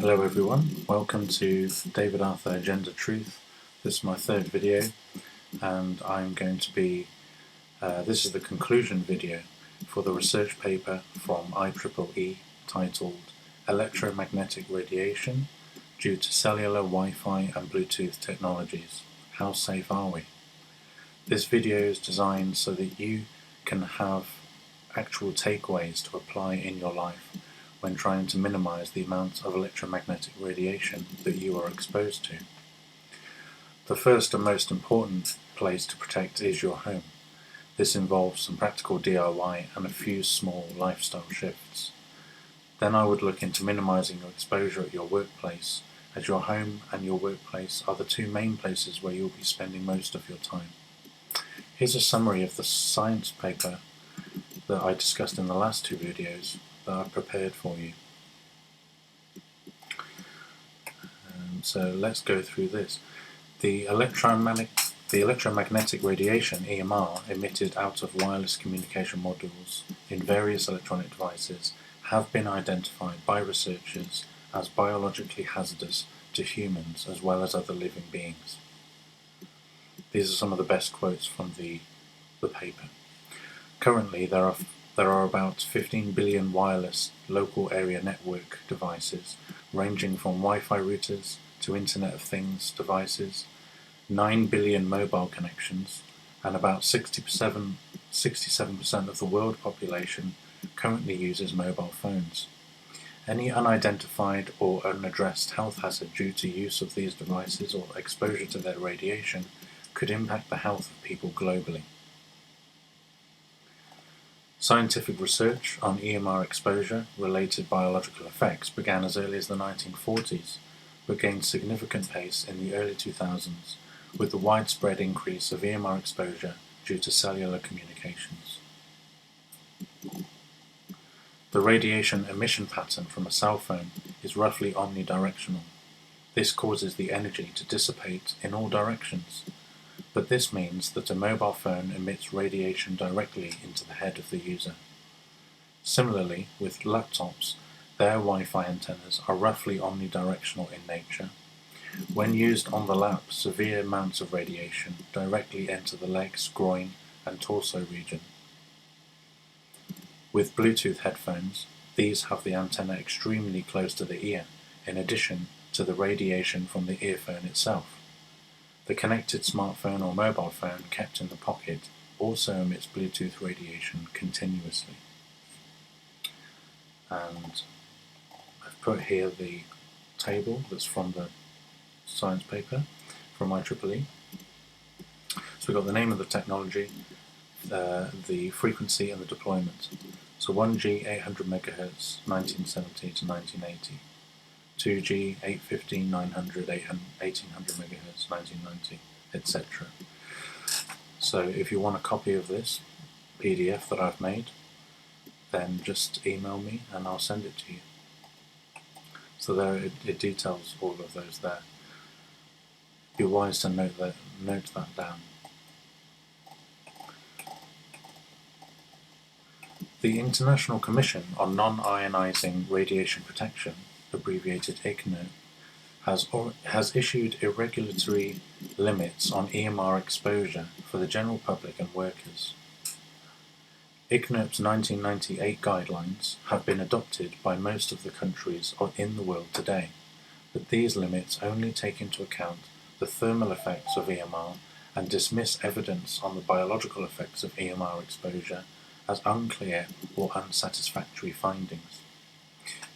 Hello everyone, welcome to David Arthur Agenda Truth. This is my third video and I'm going to be, this is the conclusion video for the research paper from IEEE titled Electromagnetic Radiation Due to Cellular, Wi-Fi and Bluetooth Technologies. How safe are we? This video is designed so that you can have actual takeaways to apply in your life when trying to minimize the amount of electromagnetic radiation that you are exposed to. The first and most important place to protect is your home. This involves some practical DIY and a few small lifestyle shifts. Then I would look into minimizing your exposure at your workplace, as your home and your workplace are the two main places where you'll be spending most of your time. Here's a summary of the science paper that I discussed in the last two videos that I've prepared for you. So let's go through this. The electromagnetic radiation, EMR, emitted out of wireless communication modules in various electronic devices have been identified by researchers as biologically hazardous to humans as well as other living beings. These are some of the best quotes from the paper. Currently there are about 15 billion wireless local area network devices ranging from Wi-Fi routers to Internet of Things devices, 9 billion mobile connections, and about 67% of the world population currently uses mobile phones. Any unidentified or unaddressed health hazard due to use of these devices or exposure to their radiation could impact the health of people globally. Scientific research on EMR exposure-related biological effects began as early as the 1940s, but gained significant pace in the early 2000s with the widespread increase of EMR exposure due to cellular communications. The radiation emission pattern from a cell phone is roughly omnidirectional. This causes the energy to dissipate in all directions, but this means that a mobile phone emits radiation directly into the head of the user. Similarly, with laptops, their Wi-Fi antennas are roughly omnidirectional in nature. When used on the lap, severe amounts of radiation directly enter the legs, groin, and torso region. With Bluetooth headphones, these have the antenna extremely close to the ear, in addition to the radiation from the earphone itself. The connected smartphone or mobile phone kept in the pocket also emits Bluetooth radiation continuously. And I've put here the table that's from the science paper from IEEE. So we've got the name of the technology, the frequency and the deployment. So 1G 800 MHz 1970 to 1980. 2G, 815, 900, 1800 MHz, 1990, etc. So if you want a copy of this PDF that I've made, then just email me and I'll send it to you. So there it details all of those there. Be wise to note that down. The International Commission on Non-Ionizing Radiation Protection, abbreviated ICNIRP, has issued irregulatory limits on EMR exposure for the general public and workers. ICNIRP's 1998 guidelines have been adopted by most of the countries in the world today, but these limits only take into account the thermal effects of EMR and dismiss evidence on the biological effects of EMR exposure as unclear or unsatisfactory findings.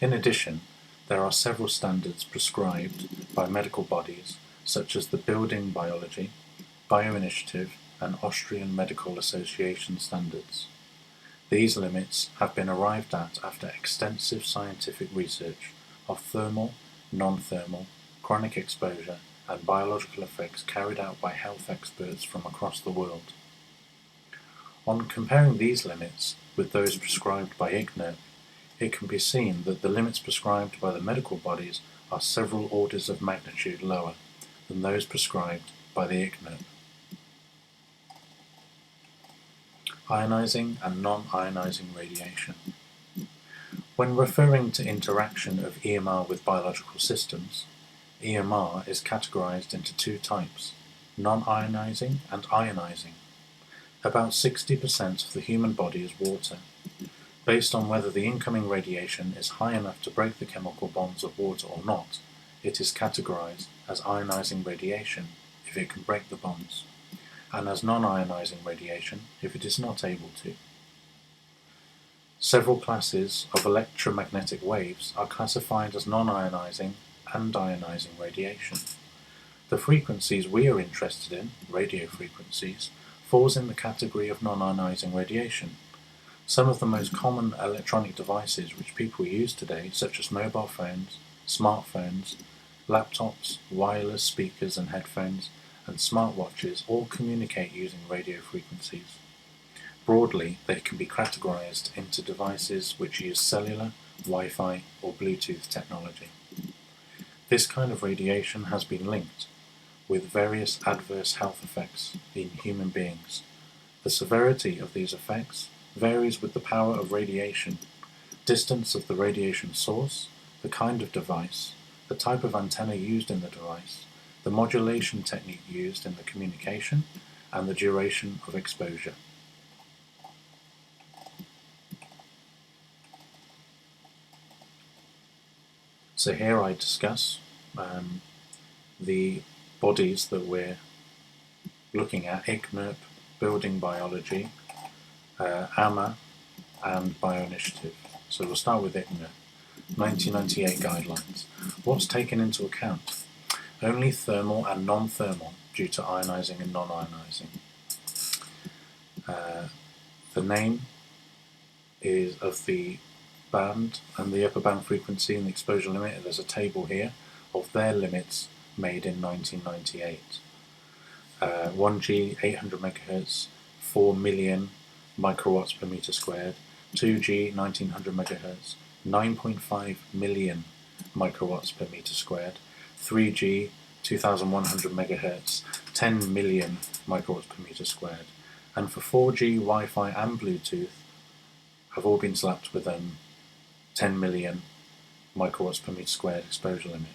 In addition, there are several standards prescribed by medical bodies such as the Building Biology, Bioinitiative and Austrian Medical Association standards. These limits have been arrived at after extensive scientific research of thermal, non-thermal, chronic exposure and biological effects carried out by health experts from across the world. On comparing these limits with those prescribed by ICNIRP, it can be seen that the limits prescribed by the medical bodies are several orders of magnitude lower than those prescribed by the ICNIRP. Ionizing and non-ionizing radiation. When referring to interaction of EMR with biological systems, EMR is categorized into two types, non-ionizing and ionizing. About 60% of the human body is water. Based on whether the incoming radiation is high enough to break the chemical bonds of water or not, it is categorized as ionizing radiation if it can break the bonds, and as non-ionizing radiation if it is not able to. Several classes of electromagnetic waves are classified as non-ionizing and ionizing radiation. The frequencies we are interested in, radio frequencies, falls in the category of non-ionizing radiation. Some of the most common electronic devices which people use today, such as mobile phones, smartphones, laptops, wireless speakers and headphones, and smartwatches, all communicate using radio frequencies. Broadly, they can be categorized into devices which use cellular, Wi-Fi, or Bluetooth technology. This kind of radiation has been linked with various adverse health effects in human beings. The severity of these effects varies with the power of radiation, distance of the radiation source, the kind of device, the type of antenna used in the device, the modulation technique used in the communication, and the duration of exposure. So here I discuss the bodies that we're looking at: ICNIRP, Building Biology, AMA, and Bioinitiative. So we'll start with ICNIRP. 1998 guidelines. What's taken into account? Only thermal and non-thermal due to ionizing and non-ionizing. The name is of the band and the upper band frequency and the exposure limit. There's a table here of their limits made in 1998. 1G 800 MHz, 4 million microwatts per meter squared. 2G 1900 MHz, 9.5 million microwatts per meter squared. 3G 2100 MHz, 10 million microwatts per meter squared. And for 4G, Wi-Fi and Bluetooth have all been slapped with 10 million microwatts per meter squared exposure limit.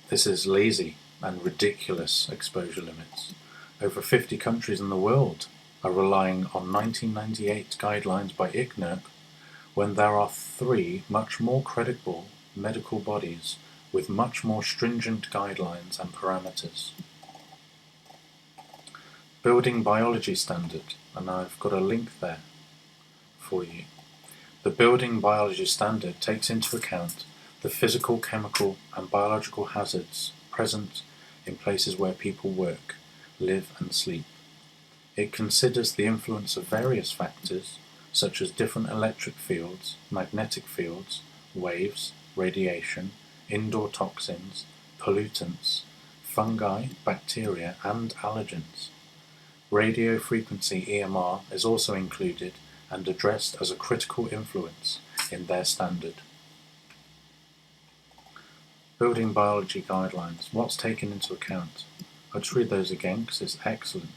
This is lazy and ridiculous exposure limits. Over 50 countries in the world are relying on 1998 guidelines by ICNIRP when there are 3 much more credible medical bodies with much more stringent guidelines and parameters. Building Biology Standard, and I've got a link there for you. The Building Biology Standard takes into account the physical, chemical and biological hazards present in places where people work, live and sleep. It considers the influence of various factors such as different electric fields, magnetic fields, waves, radiation, indoor toxins, pollutants, fungi, bacteria and allergens. Radio frequency EMR is also included and addressed as a critical influence in their standard. Building Biology Guidelines. What's taken into account? I'll just read those again because it's excellent.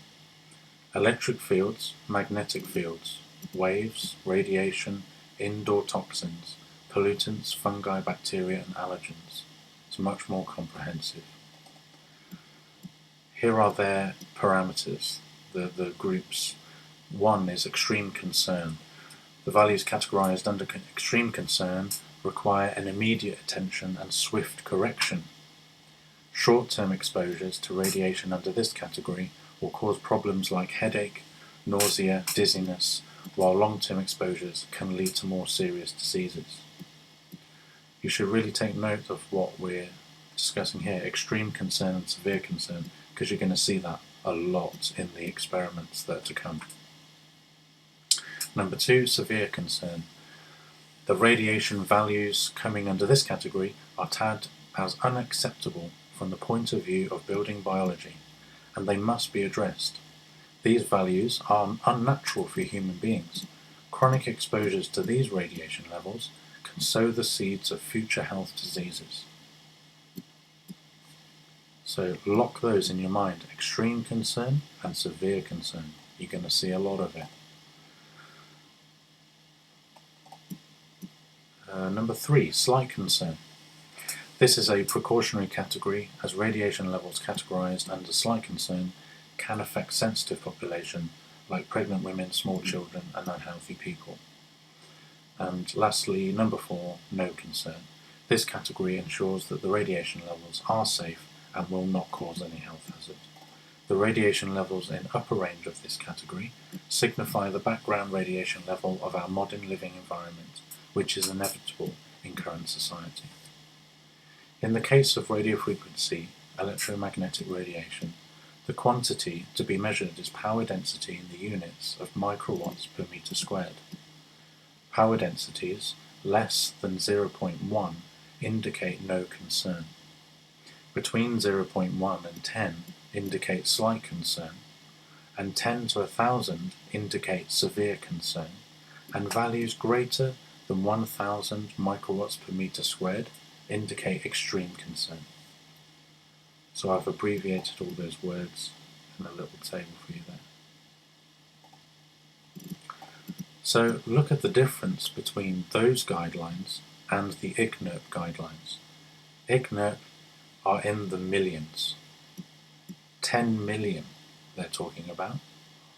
Electric fields, magnetic fields, waves, radiation, indoor toxins, pollutants, fungi, bacteria and allergens. It's much more comprehensive. Here are their parameters, the groups. 1 is extreme concern. The values categorized under extreme concern require an immediate attention and swift correction. Short-term exposures to radiation under this category will cause problems like headache, nausea, dizziness, while long-term exposures can lead to more serious diseases. You should really take note of what we're discussing here, extreme concern and severe concern, because you're going to see that a lot in the experiments that are to come. Number 2, severe concern. The radiation values coming under this category are tagged as unacceptable from the point of view of building biology, and they must be addressed. These values are unnatural for human beings. Chronic exposures to these radiation levels can sow the seeds of future health diseases. So lock those in your mind, extreme concern and severe concern. You're going to see a lot of it. Number 3, slight concern. This is a precautionary category, as radiation levels categorized under slight concern can affect sensitive population like pregnant women, small children and unhealthy people. And lastly, number 4, no concern. This category ensures that the radiation levels are safe and will not cause any health hazard. The radiation levels in upper range of this category signify the background radiation level of our modern living environment, which is inevitable in current society. In the case of radiofrequency electromagnetic radiation, the quantity to be measured is power density in the units of microwatts per meter squared. Power densities less than 0.1 indicate no concern. Between 0.1 and 10 indicate slight concern, and 10 to 1000 indicate severe concern, and values greater than 1000 microwatts per meter squared indicate extreme concern. So I've abbreviated all those words in a little table for you there. So look at the difference between those guidelines and the IEEE guidelines. IEEE are in the millions. 10 million they're talking about,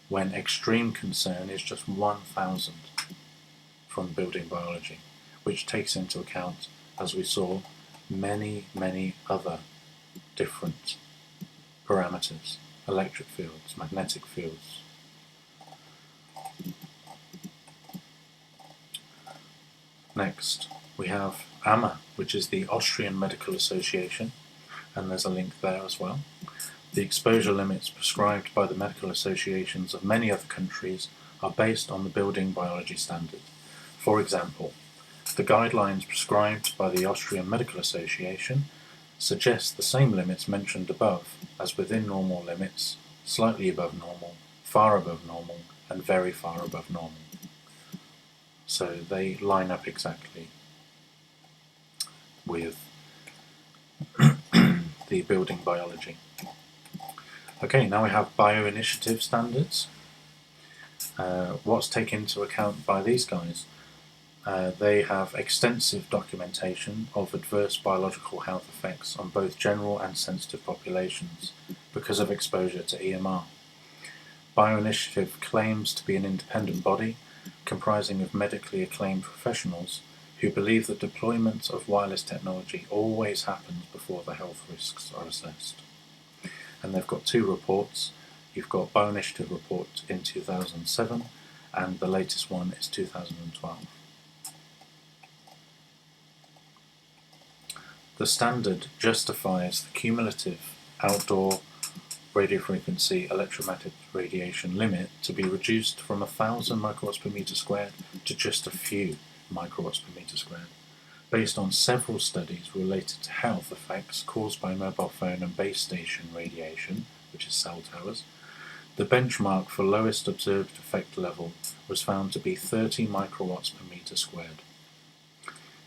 when extreme concern is just 1000 from building biology, which takes into account, as we saw, many other different parameters, electric fields, magnetic fields. Next, we have AMA, which is the Austrian Medical Association, and there's a link there as well. The exposure limits prescribed by the medical associations of many other countries are based on the building biology standard. For example, the guidelines prescribed by the Austrian Medical Association suggest the same limits mentioned above as within normal limits, slightly above normal, far above normal, and very far above normal. So they line up exactly with the building biology. Okay, now we have bioinitiative standards. What's taken into account by these guys? They have extensive documentation of adverse biological health effects on both general and sensitive populations because of exposure to EMR. Bioinitiative claims to be an independent body comprising of medically acclaimed professionals who believe that deployment of wireless technology always happens before the health risks are assessed. And they've got 2 reports. You've got Bioinitiative report in 2007 and the latest one is 2012. The standard justifies the cumulative outdoor radiofrequency electromagnetic radiation limit to be reduced from 1000 microwatts per meter squared to just a few microwatts per meter squared, based on several studies related to health effects caused by mobile phone and base station radiation, which is cell towers. The benchmark for lowest observed effect level was found to be 30 microwatts per meter squared.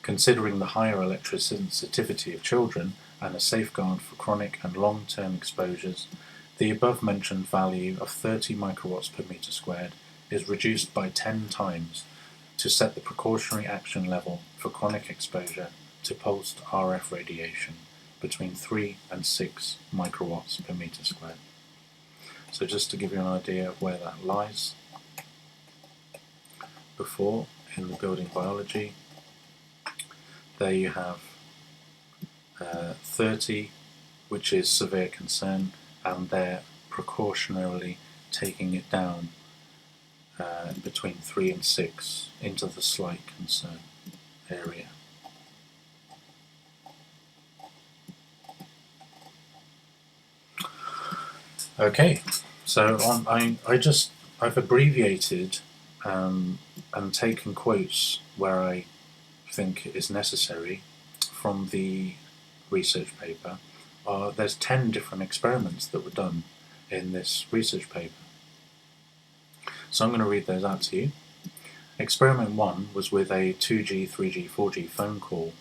Considering the higher electric sensitivity of children and a safeguard for chronic and long-term exposures, the above-mentioned value of 30 microwatts per meter squared is reduced by 10 times to set the precautionary action level for chronic exposure to pulsed RF radiation between 3 and 6 microwatts per meter squared. So just to give you an idea of where that lies, before in the building biology, there you have 30, which is severe concern, and they're precautionarily taking it down between 3 and 6 into the slight concern area. Okay, so I've abbreviated and taken quotes where I think it is necessary from the research paper. There's 10 different experiments that were done in this research paper. So I'm going to read those out to you. Experiment 1 was with a 2G, 3G, 4G phone call,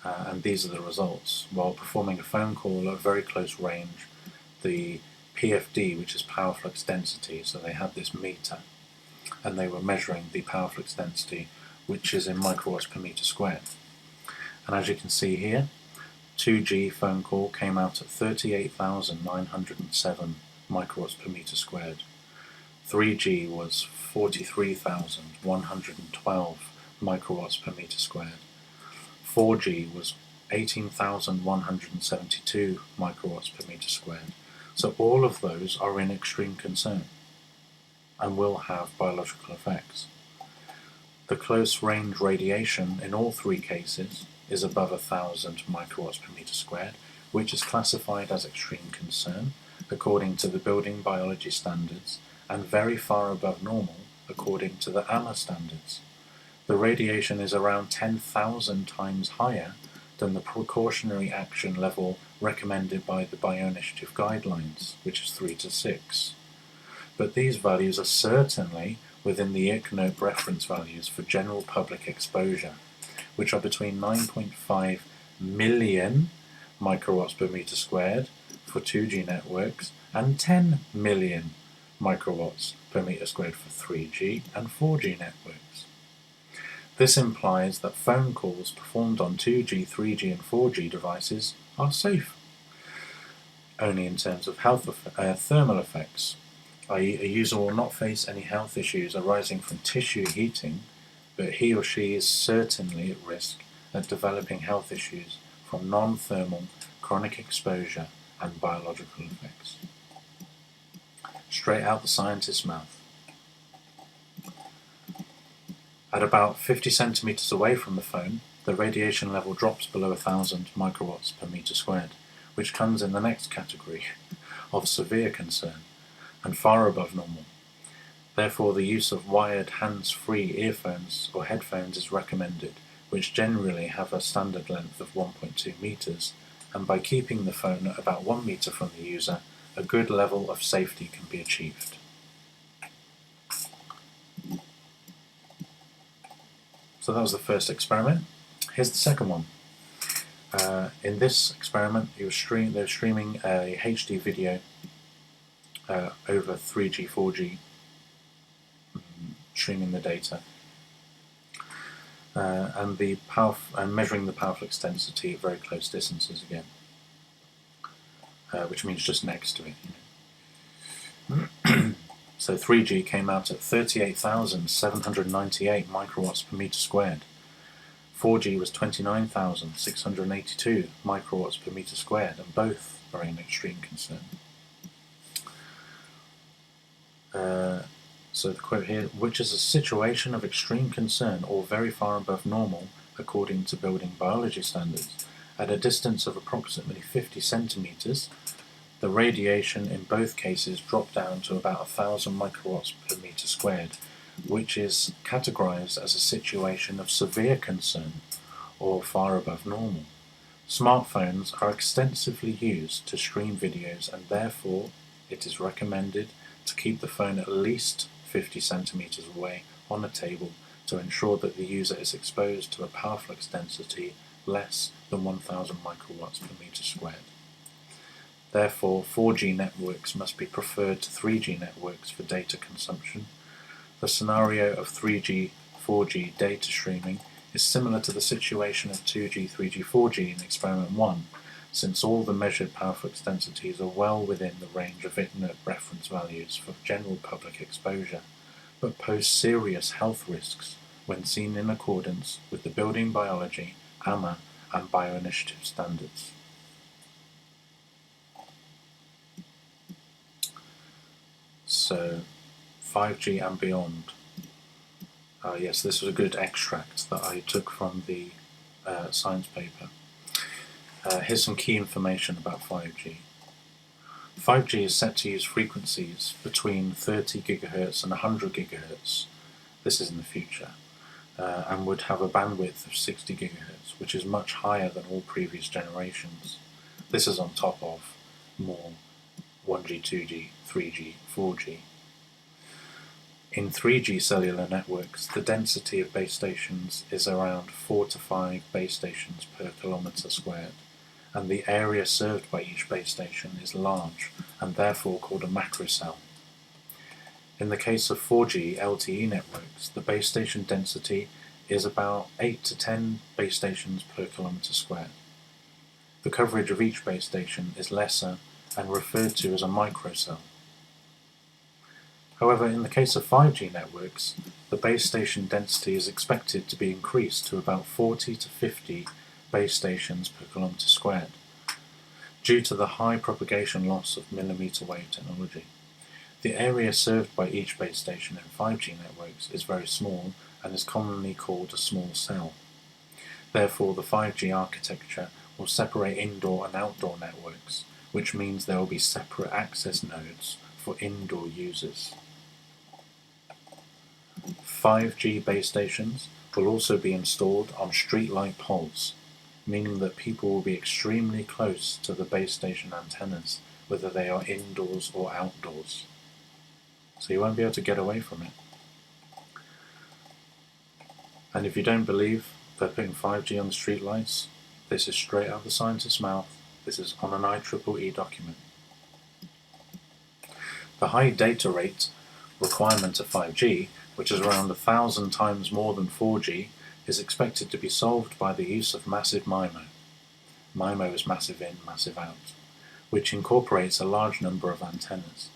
and these are the results. While performing a phone call at very close range, the PFD, which is power flux density, so they had this meter, and they were measuring the power flux density, which is in microwatts per meter squared. And as you can see here, 2G phone call came out at 38,907 microwatts per meter squared. 3G was 43,112 microwatts per meter squared. 4G was 18,172 microwatts per meter squared. So all of those are in extreme concern and will have biological effects. The close range radiation in all three cases is above 1,000 microwatts per meter squared, which is classified as extreme concern according to the building biology standards and very far above normal according to the AMA standards. The radiation is around 10,000 times higher than the precautionary action level recommended by the Bioinitiative guidelines, which is 3 to 6. But these values are certainly within the IEEE reference values for general public exposure, which are between 9.5 million microwatts per meter squared for 2G networks and 10 million microwatts per meter squared for 3G and 4G networks. This implies that phone calls performed on 2G, 3G and 4G devices are safe, only in terms of thermal effects, i.e. a user will not face any health issues arising from tissue heating, but he or she is certainly at risk of developing health issues from non-thermal chronic exposure and biological effects. Straight out the scientist's mouth. At about 50 centimeters away from the phone, the radiation level drops below 1,000 microwatts per meter squared, which comes in the next category of severe concern and far above normal. Therefore, the use of wired hands-free earphones or headphones is recommended, which generally have a standard length of 1.2 meters, and by keeping the phone at about 1 meter from the user, a good level of safety can be achieved. So that was the first experiment. Here's the second one. In this experiment, they were streaming a HD video over 3G, 4G, streaming the data, and measuring the power flux density at very close distances again, which means just next to it. So 3G came out at 38,798 microwatts per meter squared. 4G was 29,682 microwatts per meter squared, and both are in extreme concern. So the quote here, which is a situation of extreme concern or very far above normal according to building biology standards. At a distance of approximately 50 centimeters, the radiation in both cases dropped down to about 1,000 microwatts per meter squared, which is categorized as a situation of severe concern or far above normal. Smartphones are extensively used to stream videos, and therefore it is recommended to keep the phone at least 50 centimeters away on a table to ensure that the user is exposed to a power flux density less than 1,000 microwatts per meter squared. Therefore, 4G networks must be preferred to 3G networks for data consumption. The scenario of 3G, 4G data streaming is similar to the situation of 2G, 3G, 4G in experiment 1, since all the measured power flux densities are well within the range of IEEE reference values for general public exposure, but pose serious health risks when seen in accordance with the building biology, AMA and Bioinitiative standards. So, 5G and beyond. Yes, this was a good extract that I took from the science paper. Here's some key information about 5G. 5G is set to use frequencies between 30 GHz and 100 GHz. This is in the future, and would have a bandwidth of 60 GHz, which is much higher than all previous generations. This is on top of more 1G, 2G, 3G, 4G. In 3G cellular networks, the density of base stations is around 4 to 5 base stations per kilometre squared, and the area served by each base station is large and therefore called a macrocell. In the case of 4G LTE networks, the base station density is about 8 to 10 base stations per kilometre squared. The coverage of each base station is lesser and referred to as a microcell. However, in the case of 5G networks, the base station density is expected to be increased to about 40 to 50 base stations per kilometre squared, due to the high propagation loss of millimetre wave technology. The area served by each base station in 5G networks is very small and is commonly called a small cell. Therefore, the 5G architecture will separate indoor and outdoor networks, which means there will be separate access nodes for indoor users. 5G base stations will also be installed on streetlight poles, meaning that people will be extremely close to the base station antennas, whether they are indoors or outdoors. So you won't be able to get away from it. And if you don't believe they're putting 5G on the streetlights, this is straight out of the scientist's mouth. This is on an IEEE document. The high data rate requirement of 5G, which is around 1,000 times more than 4G, is expected to be solved by the use of massive MIMO. MIMO is massive in, massive out, which incorporates a large number of antennas.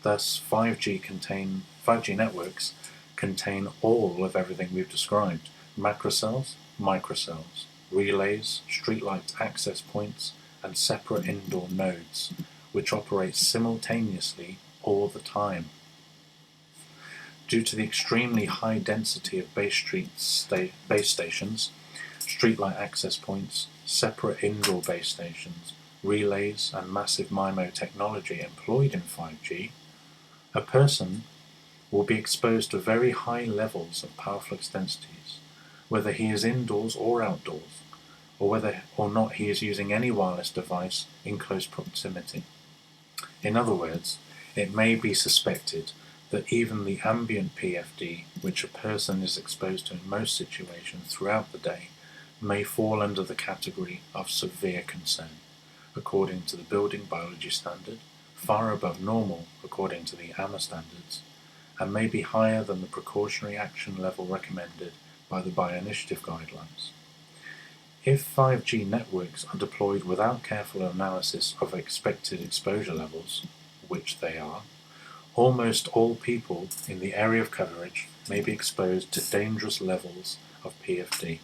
Thus, 5G networks contain all of everything we've described: macrocells, microcells, relays, streetlight access points, and separate indoor nodes, which operate simultaneously all the time. Due to the extremely high density of base stations, streetlight access points, separate indoor base stations, relays, and massive MIMO technology employed in 5G, a person will be exposed to very high levels of power flux densities, whether he is indoors or outdoors, or whether or not he is using any wireless device in close proximity. In other words, it may be suspected that even the ambient PFD, which a person is exposed to in most situations throughout the day, may fall under the category of severe concern, according to the building biology standard, far above normal according to the IEEE standards, and may be higher than the precautionary action level recommended by the Bioinitiative guidelines. If 5G networks are deployed without careful analysis of expected exposure levels, which they are, almost all people in the area of coverage may be exposed to dangerous levels of PFD,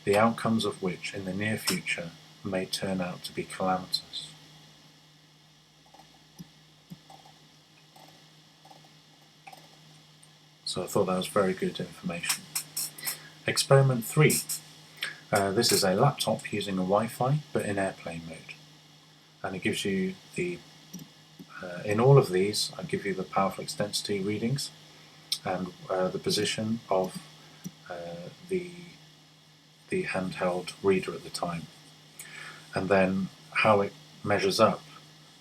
the outcomes of which in the near future may turn out to be calamitous. So I thought that was very good information. Experiment 3. This is a laptop using a Wi-Fi but in airplane mode. And it gives you the, in all of these, I give you the power flux density readings and the position of the handheld reader at the time. And then how it measures up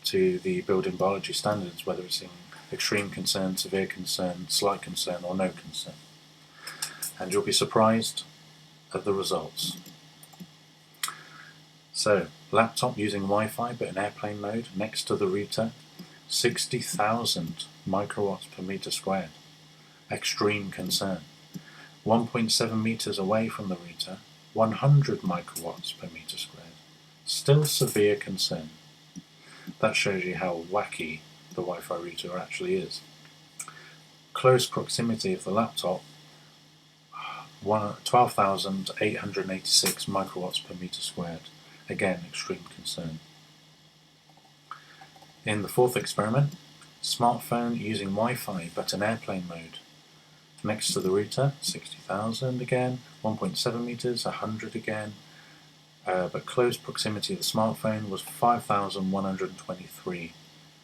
to the building biology standards, whether it's in extreme concern, severe concern, slight concern, or no concern. And you'll be surprised at the results. So, laptop using Wi-Fi but in airplane mode next to the router, 60,000 microwatts per meter squared. Extreme concern. 1.7 meters away from the router, 100 microwatts per meter squared. Still severe concern. That shows you how wacky the Wi-Fi router actually is. Close proximity of the laptop, 12,886 microwatts per meter squared. Again, extreme concern. In the fourth experiment, smartphone using Wi-Fi but in airplane mode. Next to the router, 60,000 again, 1.7 meters, 100 again, but close proximity of the smartphone was 5,123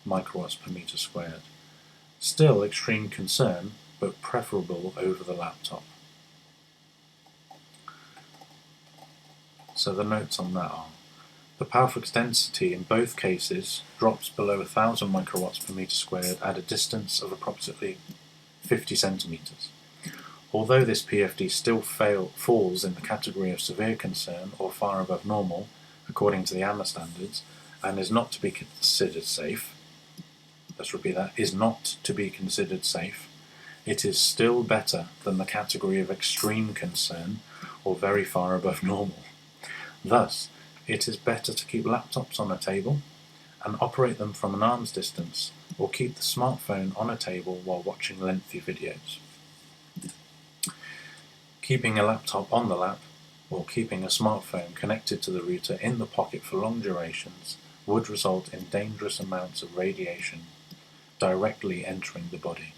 microwatts per meter squared. Still extreme concern, but preferable over the laptop. So the notes on that are: the power flux density in both cases drops below 1,000 microwatts per meter squared at a distance of approximately 50 centimeters. Although this PFD still falls in the category of severe concern or far above normal, according to the IEEE standards, and is not to be considered safe, let's repeat that, is not to be considered safe, it is still better than the category of extreme concern or very far above normal. Thus, it is better to keep laptops on a table and operate them from an arm's distance, or keep the smartphone on a table while watching lengthy videos. Keeping a laptop on the lap or keeping a smartphone connected to the router in the pocket for long durations would result in dangerous amounts of radiation directly entering the body.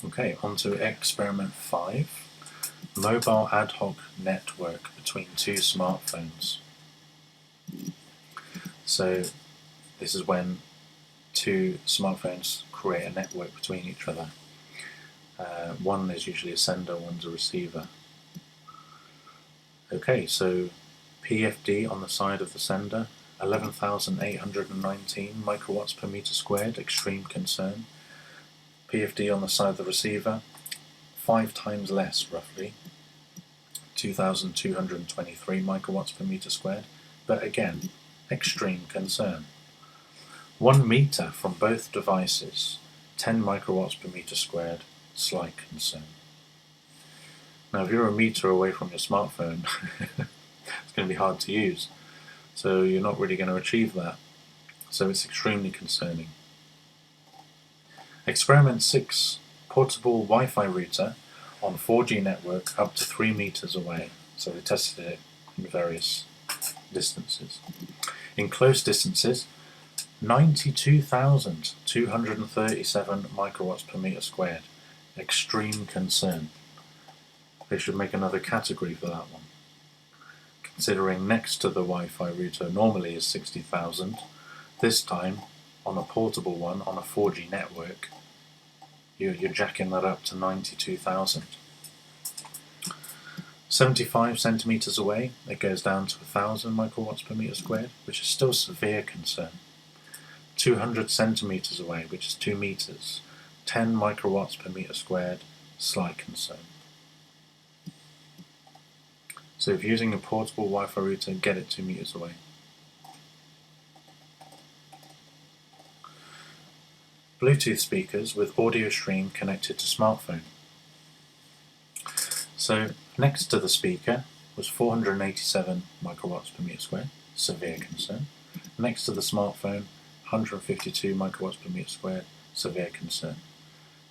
Okay, on to experiment 5. Mobile ad hoc network between two smartphones. So this is when two smartphones create a network between each other. One is usually a sender, one's a receiver. Okay, so PFD on the side of the sender, 11,819 microwatts per meter squared, extreme concern. PFD on the side of the receiver, 5 times less roughly, 2,223 microwatts per meter squared, but again, extreme concern. 1 meter from both devices, 10 microwatts per meter squared, slight concern. Now if you're a meter away from your smartphone, it's going to be hard to use, so you're not really going to achieve that, so it's extremely concerning. Experiment 6, portable Wi-Fi router on 4G network up to 3 meters away. So they tested it in various distances. In close distances, 92,237 microwatts per meter squared. Extreme concern. They should make another category for that one. Considering next to the Wi-Fi router normally is 60,000, this time on a portable one on a 4G network, you're jacking that up to 92,000. 75 centimeters away, it goes down to 1,000 microwatts per meter squared, which is still severe concern. 200 centimeters away, which is 2 meters, 10 microwatts per meter squared, slight concern. So if you're using a portable Wi-Fi router, get it 2 meters away. Bluetooth speakers with audio stream connected to smartphone. So next to the speaker was 487 microwatts per meter squared, severe concern. Next to the smartphone, 152 microwatts per meter squared, severe concern.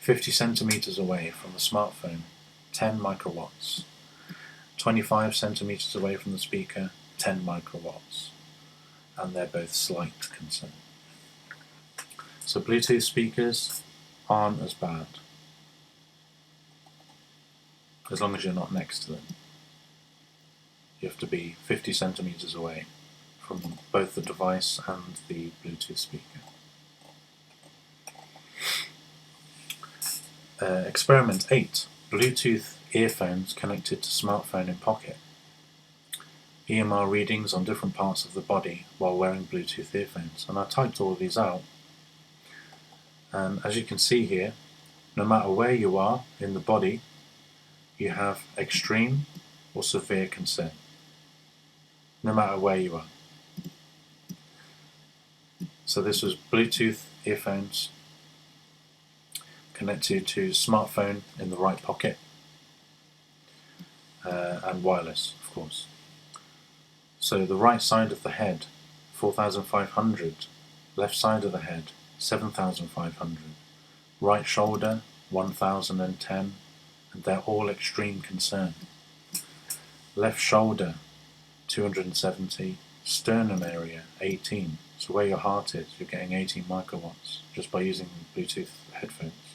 50 centimeters away from the smartphone, 10 microwatts. 25 centimeters away from the speaker, 10 microwatts. And they're both slight concern. So Bluetooth speakers aren't as bad, as long as you're not next to them. You have to be 50 centimeters away from both the device and the Bluetooth speaker. Experiment 8. Bluetooth earphones connected to smartphone in pocket. EMR readings on different parts of the body while wearing Bluetooth earphones. And I typed all of these out. And as you can see here, no matter where you are in the body, you have extreme or severe concern. No matter where you are. So this was Bluetooth earphones connected to smartphone in the right pocket, and wireless, of course. So the right side of the head, 4,500. Left side of the head, 7,500. Right shoulder, 1,010. And they're all extreme concern. Left shoulder, 270. Sternum area, 18. So where your heart is, you're getting 18 microwatts just by using Bluetooth headphones.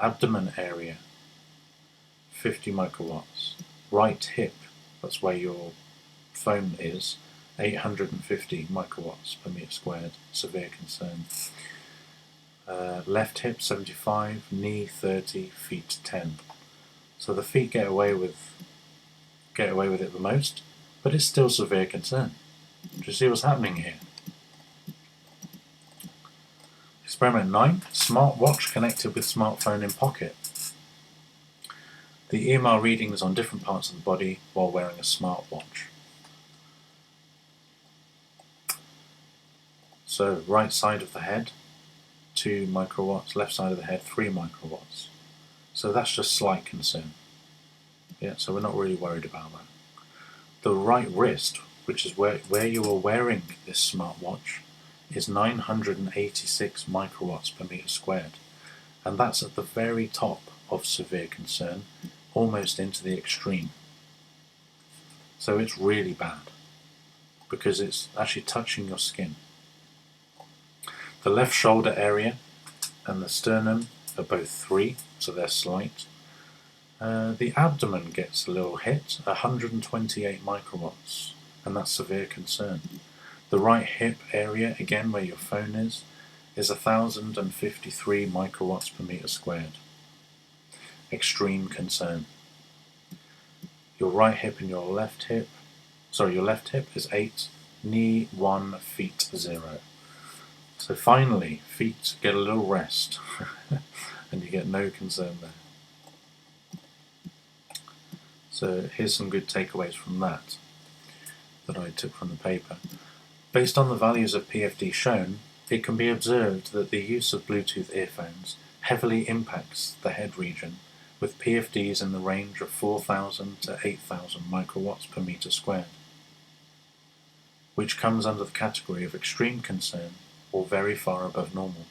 Abdomen area, 50 microwatts. Right hip, that's where your phone is, 850 microwatts per meter squared, severe concern. Left hip 75, knee 30, feet 10. So the feet get away with it the most, but it's still severe concern. Do you see what's happening here? Experiment 9, smartwatch connected with smartphone in pocket. The EMR readings on different parts of the body while wearing a smartwatch. So right side of the head, 2 microwatts, left side of the head, 3 microwatts. So that's just slight concern. Yeah, so we're not really worried about that. The right wrist, which is where you are wearing this smartwatch, is 986 microwatts per meter squared. And that's at the very top of severe concern, almost into the extreme. So it's really bad, because it's actually touching your skin. The left shoulder area and the sternum are both 3, so they're slight. The abdomen gets a little hit, 128 microwatts, and that's severe concern. The right hip area, again where your phone is 1053 microwatts per meter squared. Extreme concern. Your right hip and your left hip is 8, knee 1, feet 0. So finally, feet get a little rest, and you get no concern there. So here's some good takeaways from that I took from the paper. Based on the values of PFD shown, it can be observed that the use of Bluetooth earphones heavily impacts the head region, with PFDs in the range of 4,000 to 8,000 microwatts per meter squared, which comes under the category of extreme concern or very far above normal.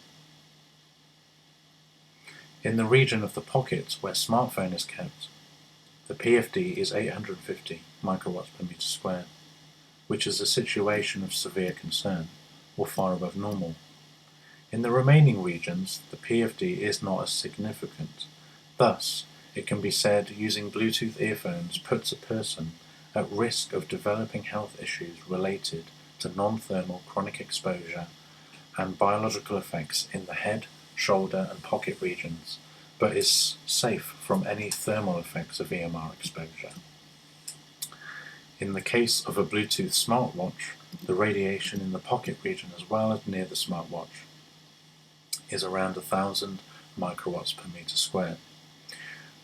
In the region of the pocket where smartphone is kept, the PFD is 850 microwatts per meter squared, which is a situation of severe concern or far above normal. In the remaining regions, the PFD is not as significant. Thus, it can be said using Bluetooth earphones puts a person at risk of developing health issues related to non-thermal chronic exposure and biological effects in the head, shoulder and pocket regions, but is safe from any thermal effects of EMR exposure. In the case of a Bluetooth smartwatch, the radiation in the pocket region as well as near the smartwatch is around 1,000 microwatts per meter squared,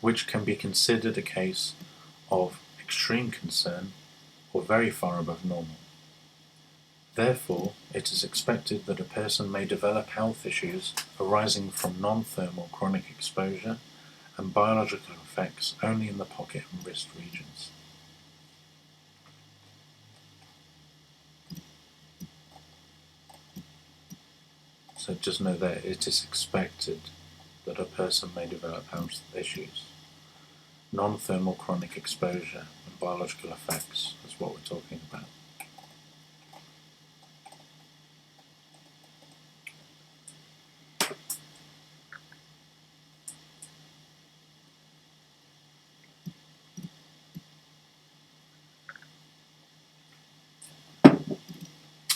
which can be considered a case of extreme concern or very far above normal. Therefore, it is expected that a person may develop health issues arising from non-thermal chronic exposure and biological effects only in the pocket and wrist regions. So just know that it is expected that a person may develop health issues. Non-thermal chronic exposure and biological effects is what we're talking about.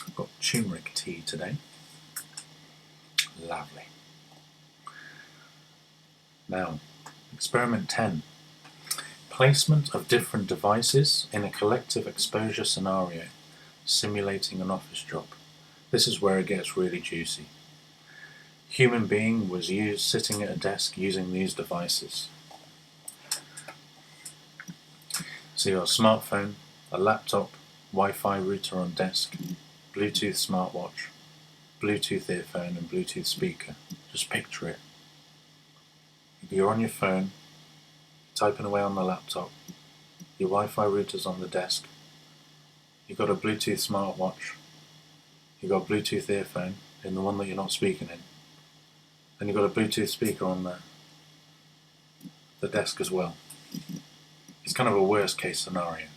I've got turmeric tea today. Lovely. Now, experiment 10. Placement of different devices in a collective exposure scenario, simulating an office job. This is where it gets really juicy. Human being was sitting at a desk using these devices. So your smartphone, a laptop, Wi-Fi router on desk, Bluetooth smartwatch, Bluetooth earphone and Bluetooth speaker. Just picture it. You're on your phone, typing away on the laptop, your Wi-Fi router's on the desk, you've got a Bluetooth smartwatch, you've got a Bluetooth earphone in the one that you're not speaking in, and you've got a Bluetooth speaker on the desk as well. It's kind of a worst case scenario.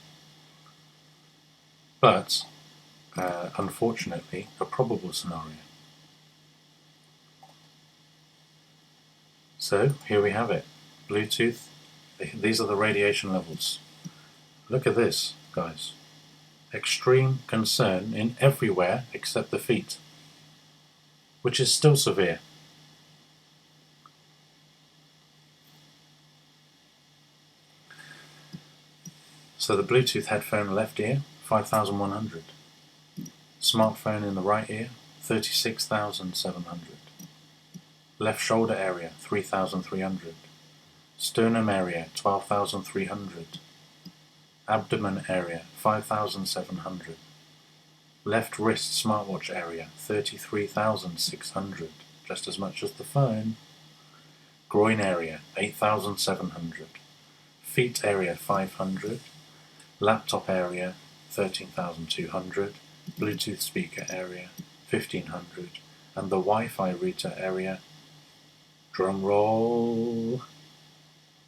But, unfortunately, a probable scenario. So, here we have it. Bluetooth, these are the radiation levels. Look at this, guys. Extreme concern in everywhere except the feet, which is still severe. So the Bluetooth headphone left ear, 5,100. Smartphone in the right ear, 36,700. Left shoulder area, 3,300. Sternum area, 12,300. Abdomen area, 5,700. Left wrist smartwatch area, 33,600, just as much as the phone. Groin area, 8,700. Feet area, 500. Laptop area, 13,200. Bluetooth speaker area, 1,500. And the Wi-Fi router area, drum roll,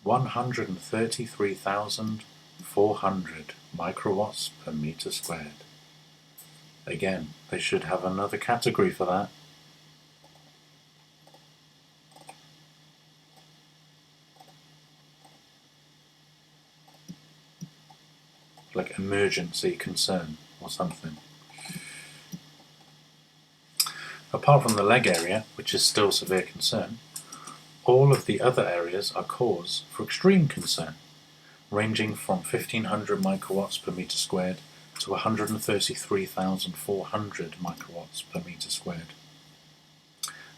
133,400 microwatts per meter squared. Again, they should have another category for that. Like emergency concern or something. Apart from the leg area, which is still severe concern, all of the other areas are cause for extreme concern, ranging from 1,500 microwatts per meter squared to 133,400 microwatts per meter squared.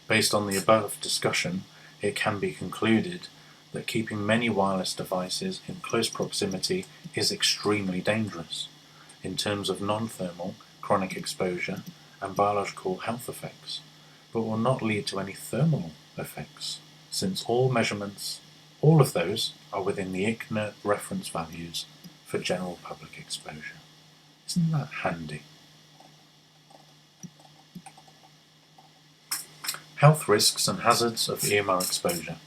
Based on the above discussion, it can be concluded that keeping many wireless devices in close proximity is extremely dangerous in terms of non-thermal, chronic exposure and biological health effects, but will not lead to any thermal effects, since all measurements, all of those, are within the IEEE reference values for general public exposure. Isn't that handy? Health risks and hazards of EMR exposure.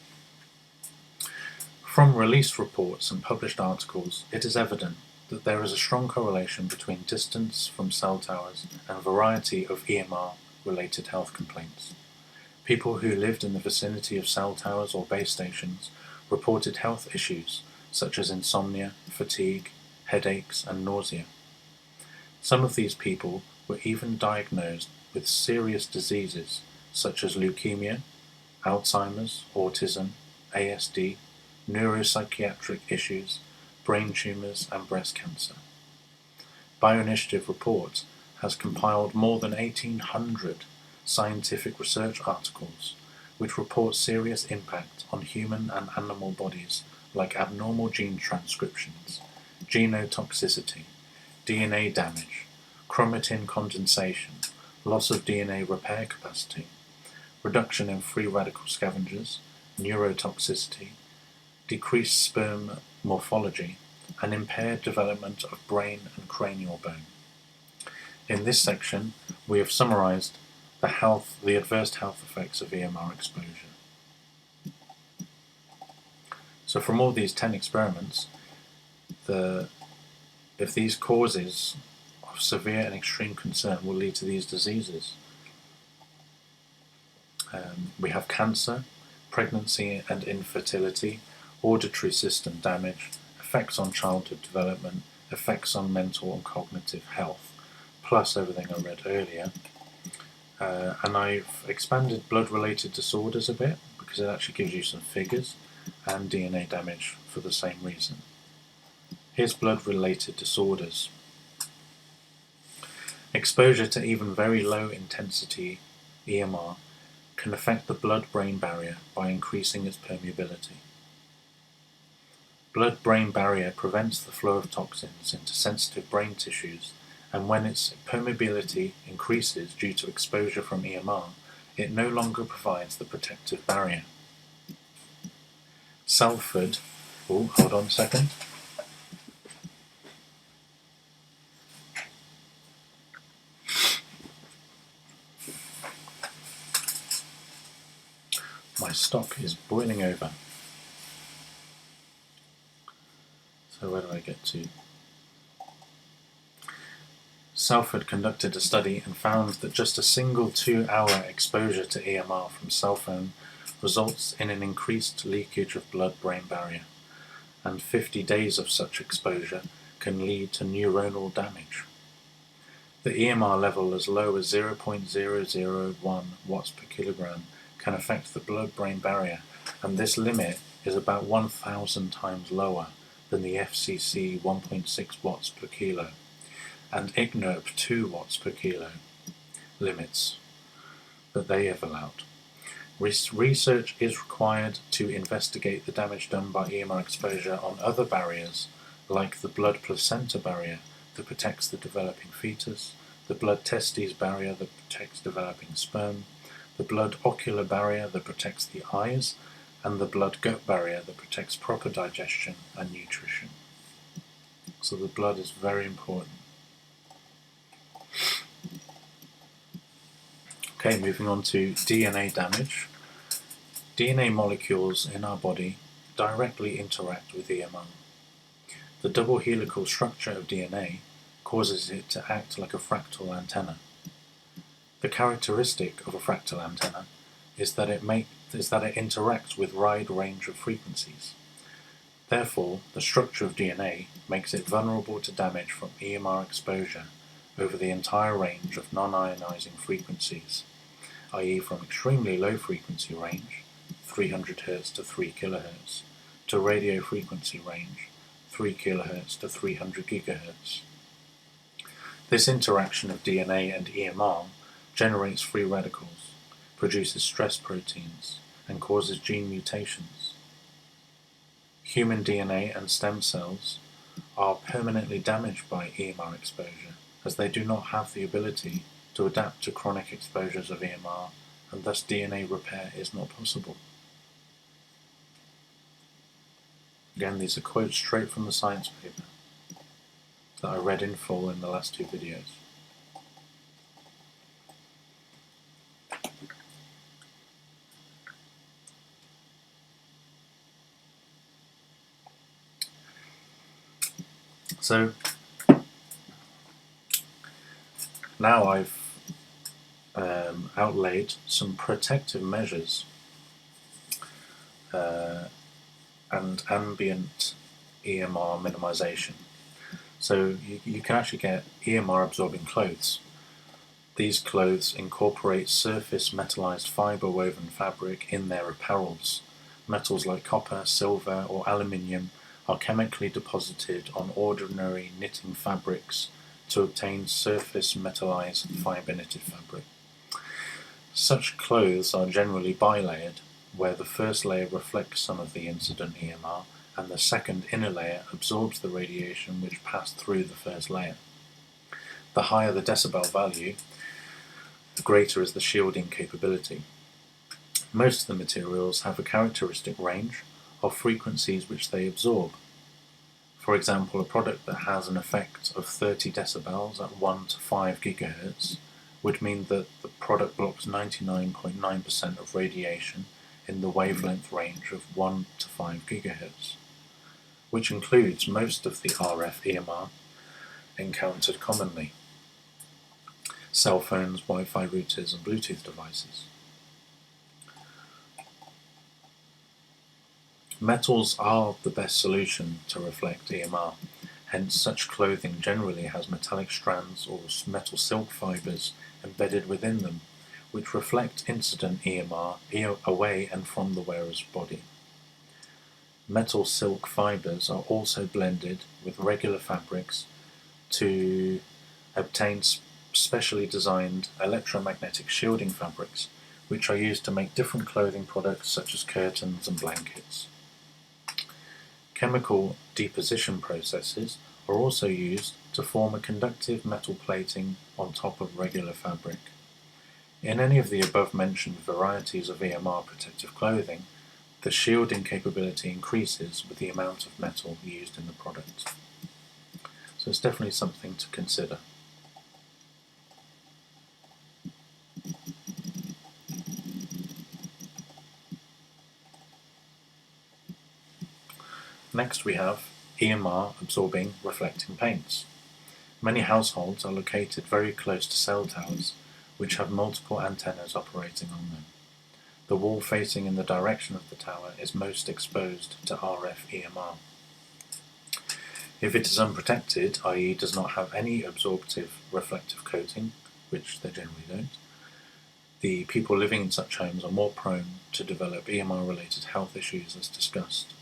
From released reports and published articles, it is evident that there is a strong correlation between distance from cell towers and variety of EMR-related health complaints. People who lived in the vicinity of cell towers or base stations reported health issues such as insomnia, fatigue, headaches, and nausea. Some of these people were even diagnosed with serious diseases such as leukemia, Alzheimer's, autism, ASD, neuropsychiatric issues, brain tumours, and breast cancer. Bioinitiative Reports has compiled more than 1,800 scientific research articles which report serious impact on human and animal bodies like abnormal gene transcriptions, genotoxicity, DNA damage, chromatin condensation, loss of DNA repair capacity, reduction in free radical scavengers, neurotoxicity, decreased sperm morphology, and impaired development of brain and cranial bone. In this section, we have summarized the adverse health effects of EMR exposure. So from all these 10 experiments, if these causes of severe and extreme concern will lead to these diseases, we have cancer, pregnancy and infertility, auditory system damage, effects on childhood development, effects on mental and cognitive health, plus everything I read earlier. And I've expanded blood-related disorders a bit because it actually gives you some figures, and DNA damage for the same reason. Here's blood-related disorders. Exposure to even very low intensity EMR can affect the blood-brain barrier by increasing its permeability. Blood-brain barrier prevents the flow of toxins into sensitive brain tissues, and when its permeability increases due to exposure from EMR, it no longer provides the protective barrier. Salford, hold on a second. My stock is boiling over. So where do I get to? Salford conducted a study and found that just a single 2-hour exposure to EMR from cell phone results in an increased leakage of blood-brain barrier, and 50 days of such exposure can lead to neuronal damage. The EMR level as low as 0.001 watts per kilogram can affect the blood-brain barrier, and this limit is about 1,000 times lower than the FCC 1.6 watts per kilo and IEEE 2 watts per kilo limits that they have allowed. Research is required to investigate the damage done by EMR exposure on other barriers like the blood placenta barrier that protects the developing fetus, the blood-testes barrier that protects developing sperm, the blood-ocular barrier that protects the eyes, and the blood-gut barrier that protects proper digestion and nutrition. So the blood is very important. Okay, moving on to DNA damage. DNA molecules in our body directly interact with EMR. The double helical structure of DNA causes it to act like a fractal antenna. The characteristic of a fractal antenna is that it interacts with a wide range of frequencies. Therefore, the structure of DNA makes it vulnerable to damage from EMR exposure over the entire range of non-ionizing frequencies, i.e. from extremely low frequency range, 300 Hz to 3 kHz, to radio frequency range, 3 kHz to 300 GHz. This interaction of DNA and EMR generates free radicals, produces stress proteins, and causes gene mutations. Human DNA and stem cells are permanently damaged by EMR exposure, as they do not have the ability to adapt to chronic exposures of EMR, and thus DNA repair is not possible. Again, these are quotes straight from the science paper that I read in full in the last two videos. So now I've outlaid some protective measures and ambient EMR minimization. So you can actually get EMR absorbing clothes. These clothes incorporate surface metallized fiber woven fabric in their apparels. Metals like copper, silver, or aluminium are chemically deposited on ordinary knitting fabrics to obtain surface metallized fiber knitted fabric. Such clothes are generally bilayered, where the first layer reflects some of the incident EMR and the second inner layer absorbs the radiation which passed through the first layer. The higher the decibel value, the greater is the shielding capability. Most of the materials have a characteristic range of frequencies which they absorb. For example, a product that has an effect of 30 decibels at 1 to 5 GHz would mean that the product blocks 99.9% of radiation in the wavelength range of 1 to 5 GHz, which includes most of the RF EMR encountered commonly: cell phones, Wi-Fi routers, and Bluetooth devices. Metals are the best solution to reflect EMR, hence such clothing generally has metallic strands or metal silk fibers embedded within them, which reflect incident EMR away and from the wearer's body. Metal silk fibers are also blended with regular fabrics to obtain specially designed electromagnetic shielding fabrics, which are used to make different clothing products such as curtains and blankets. Chemical deposition processes are also used to form a conductive metal plating on top of regular fabric. In any of the above-mentioned varieties of EMR protective clothing, the shielding capability increases with the amount of metal used in the product. So it's definitely something to consider. Next we have EMR absorbing reflecting paints. Many households are located very close to cell towers, which have multiple antennas operating on them. The wall facing in the direction of the tower is most exposed to RF EMR. If it is unprotected, i.e. does not have any absorptive reflective coating, which they generally don't, the people living in such homes are more prone to develop EMR-related health issues as discussed.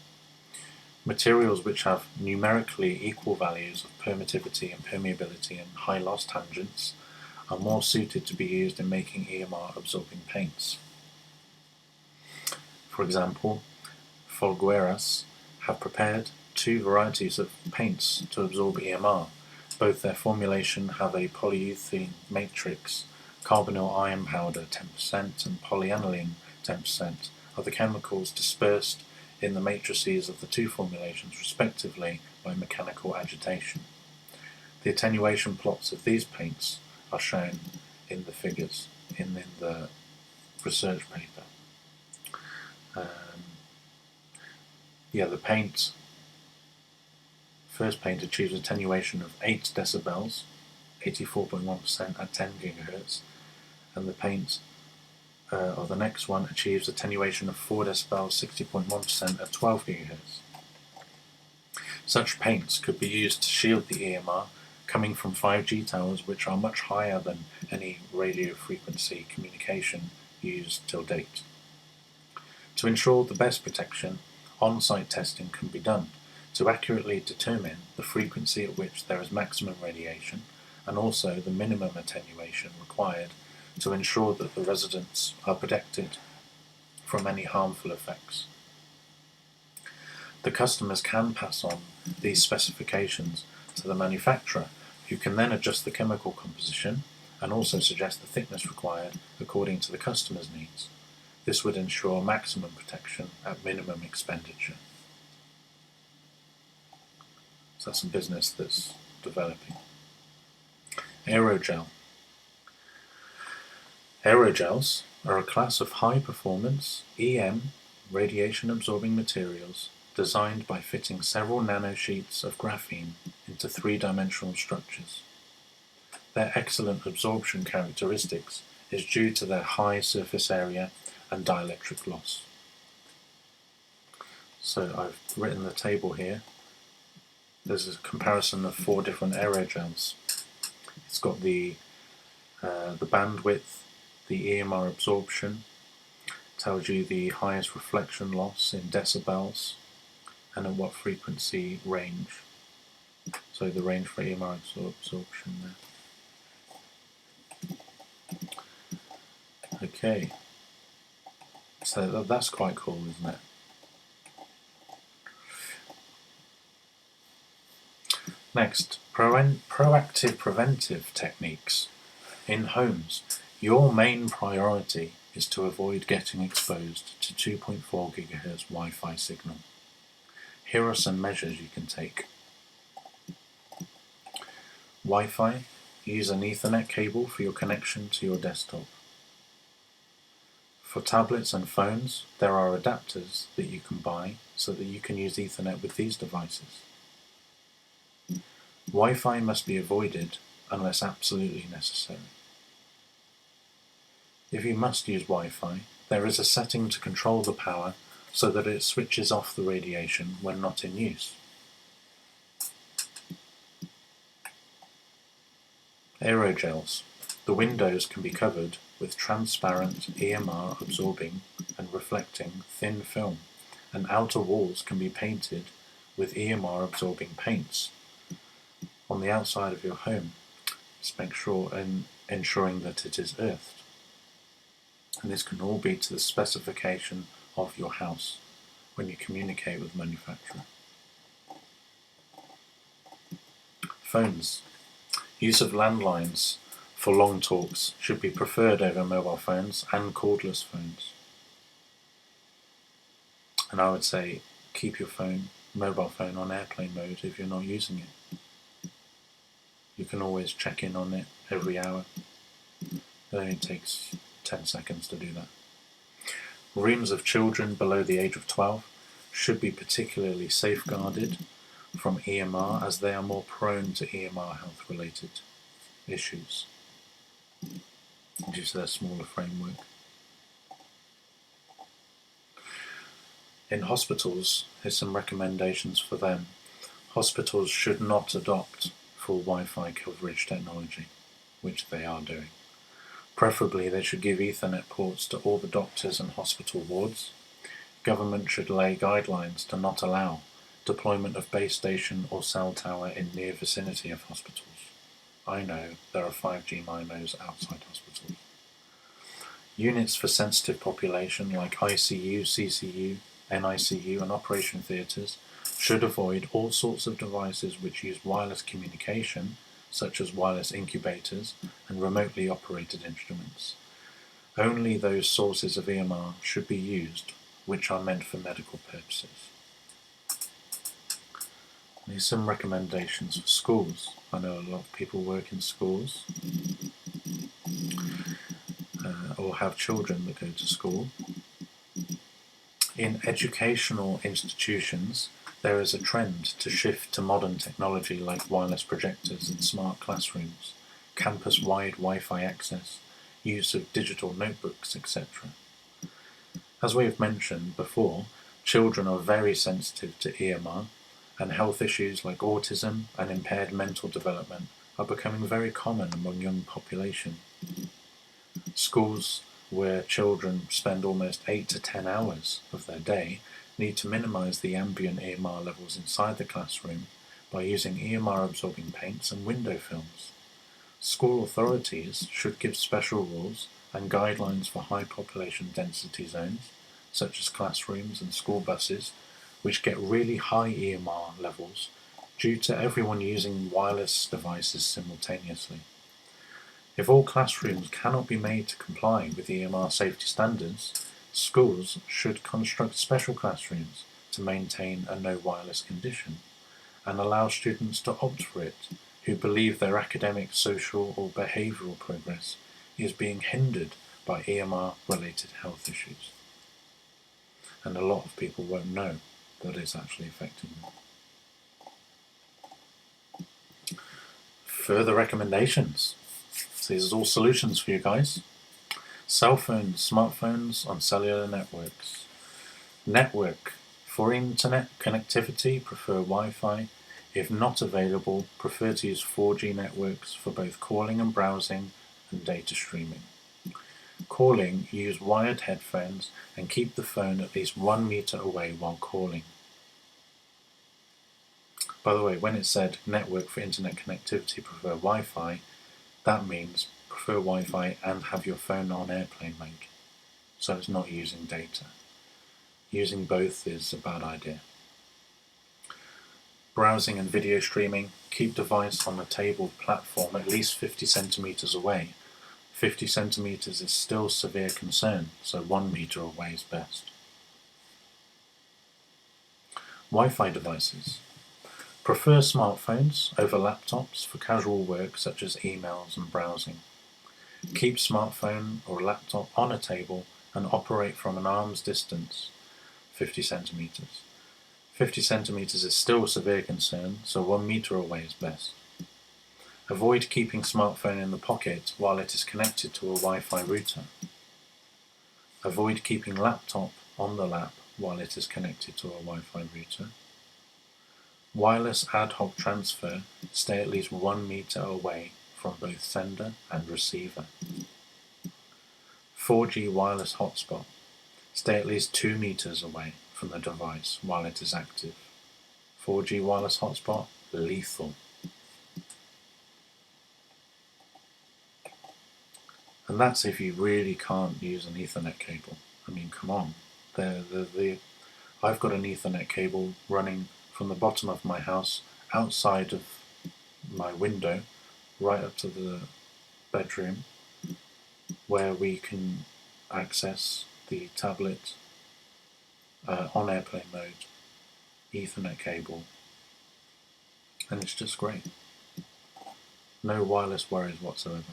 Materials which have numerically equal values of permittivity and permeability and high loss tangents are more suited to be used in making EMR absorbing paints. For example, Folgueras have prepared two varieties of paints to absorb EMR, Both their formulation have a polyethylene matrix, carbonyl iron powder 10% and polyaniline 10% are the chemicals dispersed in the matrices of the two formulations respectively by mechanical agitation. The attenuation plots of these paints are shown in the figures in the research paper. The first paint achieves attenuation of 8 decibels, 84.1% at 10 GHz, and the paint of the next one achieves attenuation of 4 decibels, 60.1% at 12 GHz. Such paints could be used to shield the EMR coming from 5G towers, which are much higher than any radio frequency communication used till date. To ensure the best protection, on-site testing can be done to accurately determine the frequency at which there is maximum radiation and also the minimum attenuation required to ensure that the residents are protected from any harmful effects. The customers can pass on these specifications to the manufacturer, who can then adjust the chemical composition and also suggest the thickness required according to the customer's needs. This would ensure maximum protection at minimum expenditure. So that's a business that's developing. Aerogel. Aerogels are a class of high-performance EM radiation-absorbing materials designed by fitting several nanosheets of graphene into three-dimensional structures. Their excellent absorption characteristics is due to their high surface area and dielectric loss. So I've written the table here. There's a comparison of 4 different aerogels. It's got the bandwidth, the EMR absorption, tells you the highest reflection loss in decibels, and at what frequency range. So the range for EMR absorption there. Okay, so that's quite cool, isn't it? Next, proactive preventive techniques. In homes, your main priority is to avoid getting exposed to 2.4 GHz Wi-Fi signal. Here are some measures you can take. Wi-Fi, use an Ethernet cable for your connection to your desktop. For tablets and phones, there are adapters that you can buy so that you can use Ethernet with these devices. Wi-Fi must be avoided unless absolutely necessary. If you must use Wi-Fi, there is a setting to control the power so that it switches off the radiation when not in use. Aerogels. The windows can be covered with transparent EMR absorbing and reflecting thin film, and outer walls can be painted with EMR absorbing paints. On the outside of your home, just make sure and ensuring that it is earthed. And this can all be to the specification of your house when you communicate with the manufacturer. Phones. Use of landlines for long talks should be preferred over mobile phones and cordless phones. And I would say keep your mobile phone on airplane mode if you're not using it. You can always check in on it every hour. It only takes 10 seconds to do that. Rooms of children below the age of 12 should be particularly safeguarded from EMR, as they are more prone to EMR health related issues due to their smaller framework. In hospitals, here's some recommendations for them. Hospitals should not adopt full Wi-Fi coverage technology, which they are doing. Preferably they should give Ethernet ports to all the doctors and hospital wards. Government should lay guidelines to not allow deployment of base station or cell tower in near vicinity of hospitals. I know there are 5G MIMOs outside hospitals. Units for sensitive population like ICU, CCU, NICU and operation theatres should avoid all sorts of devices which use wireless communication, such as wireless incubators and remotely operated instruments. Only those sources of EMR should be used which are meant for medical purposes. Here's some recommendations for schools. I know a lot of people work in schools or have children that go to school. In educational institutions, there is a trend to shift to modern technology like wireless projectors and smart classrooms, campus-wide Wi-Fi access, use of digital notebooks, etc. As we have mentioned before, children are very sensitive to EMR, and health issues like autism and impaired mental development are becoming very common among young population. Schools where children spend almost 8 to 10 hours of their day need to minimize the ambient EMR levels inside the classroom by using EMR absorbing paints and window films. School authorities should give special rules and guidelines for high population density zones, such as classrooms and school buses, which get really high EMR levels due to everyone using wireless devices simultaneously. If all classrooms cannot be made to comply with EMR safety standards, schools should construct special classrooms to maintain a no wireless condition and allow students to opt for it who believe their academic, social or behavioural progress is being hindered by EMR related health issues. And a lot of people won't know that it's actually affecting them. Further recommendations. So these are all solutions for you guys. Cell phones, smartphones on cellular networks. Network. For internet connectivity, prefer Wi-Fi. If not available, prefer to use 4G networks for both calling and browsing and data streaming. Calling, use wired headphones and keep the phone at least 1 meter away while calling. By the way, when it said network for internet connectivity, prefer Wi-Fi, that means prefer Wi-Fi and have your phone on airplane mode, so it's not using data. Using both is a bad idea. Browsing and video streaming, keep device on a tabled platform at least 50 centimeters away. 50 centimeters is still severe concern, so 1 meter away is best. Wi-Fi devices. Prefer smartphones over laptops for casual work such as emails and browsing. Keep smartphone or laptop on a table and operate from an arm's distance, 50 centimeters. 50 centimeters is still severe concern, so 1 meter away is best. Avoid keeping smartphone in the pocket while it is connected to a Wi-Fi router. Avoid keeping laptop on the lap while it is connected to a Wi-Fi router. Wireless ad hoc transfer, stay at least 1 meter away from both sender and receiver. 4G wireless hotspot, stay at least 2 meters away from the device while it is active. 4G wireless hotspot, lethal. And that's if you really can't use an Ethernet cable. I mean, come on. I've got an Ethernet cable running from the bottom of my house, outside of my window, right up to the bedroom, where we can access the tablet on airplane mode, Ethernet cable, and it's just great. No wireless worries whatsoever.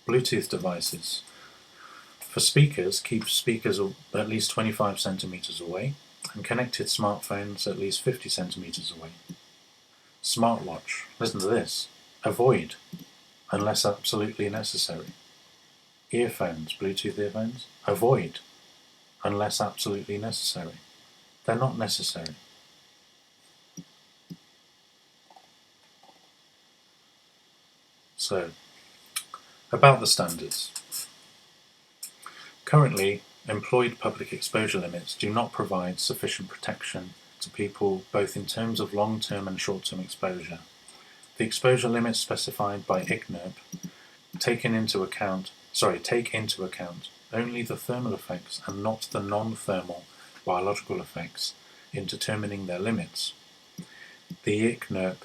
Bluetooth devices. For speakers, keep speakers at least 25 centimeters away and connected smartphones at least 50 centimeters away. Smartwatch, listen to this, avoid unless absolutely necessary. Earphones, Bluetooth earphones, avoid unless absolutely necessary. They're not necessary. So, about the standards. Currently, employed public exposure limits do not provide sufficient protection to people both in terms of long-term and short-term exposure. The exposure limits specified by IEEE take into account only the thermal effects and not the non-thermal biological effects in determining their limits. The IEEE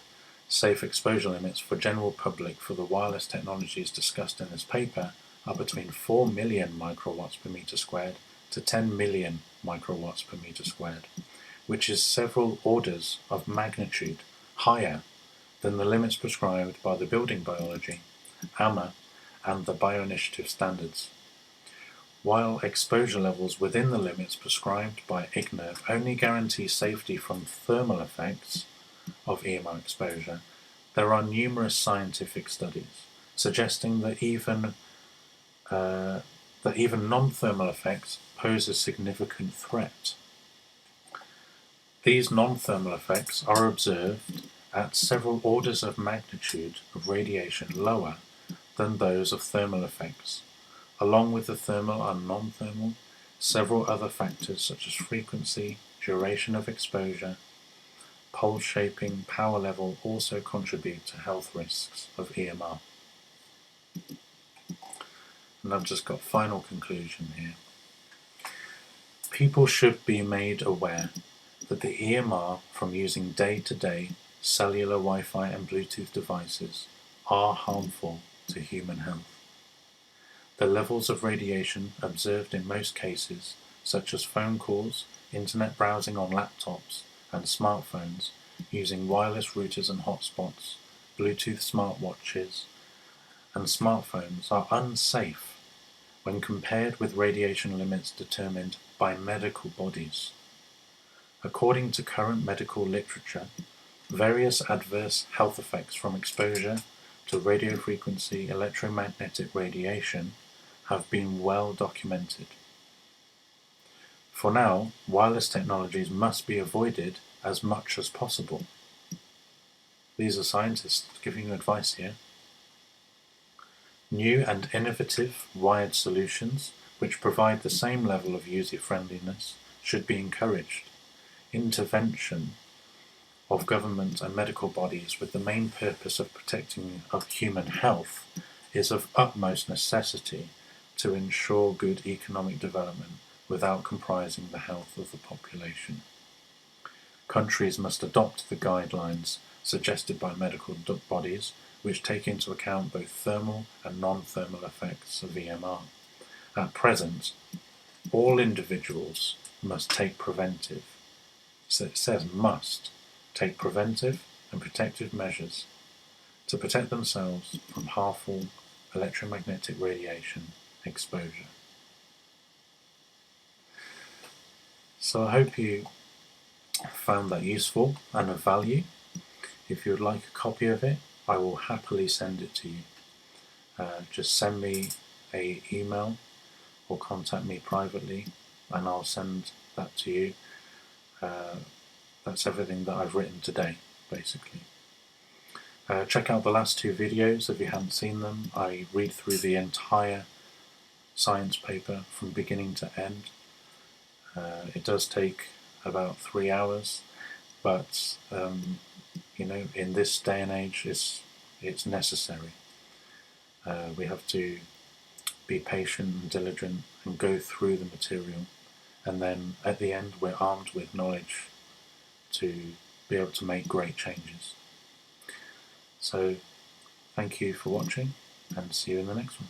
safe exposure limits for general public for the wireless technologies discussed in this paper are between 4 million microwatts per meter squared to 10 million microwatts per meter squared, which is several orders of magnitude higher than the limits prescribed by the Building Biology, AMA, and the Bioinitiative standards. While exposure levels within the limits prescribed by IEEE only guarantee safety from thermal effects of EMR exposure, there are numerous scientific studies suggesting that even non-thermal effects pose a significant threat. These non-thermal effects are observed at several orders of magnitude of radiation lower than those of thermal effects. Along with the thermal and non-thermal, several other factors such as frequency, duration of exposure, pulse shaping, power level also contribute to health risks of EMR. And I've just got final conclusion here. People should be made aware that the EMR from using day-to-day cellular Wi-Fi and Bluetooth devices are harmful to human health. The levels of radiation observed in most cases, such as phone calls, internet browsing on laptops and smartphones using wireless routers and hotspots, Bluetooth smartwatches, and smartphones are unsafe when compared with radiation limits determined by medical bodies. According to current medical literature, various adverse health effects from exposure to radiofrequency electromagnetic radiation have been well documented. For now, wireless technologies must be avoided as much as possible. These are scientists giving you advice here. New and innovative wired solutions which provide the same level of user-friendliness should be encouraged. Intervention of government and medical bodies with the main purpose of protecting of human health is of utmost necessity to ensure good economic development without compromising the health of the population. Countries must adopt the guidelines suggested by medical bodies which take into account both thermal and non-thermal effects of EMR. At present, all individuals must take preventive, so it says must, take preventive and protective measures to protect themselves from harmful electromagnetic radiation exposure. So I hope you found that useful and of value. If you would like a copy of it, I will happily send it to you. Just send me an email or contact me privately and I'll send that to you. That's everything that I've written today, basically. Check out the last two videos if you haven't seen them. I read through the entire science paper from beginning to end. It does take about 3 hours, but in this day and age it's necessary. We have to be patient and diligent and go through the material, and then at the end we're armed with knowledge to be able to make great changes. So thank you for watching and see you in the next one.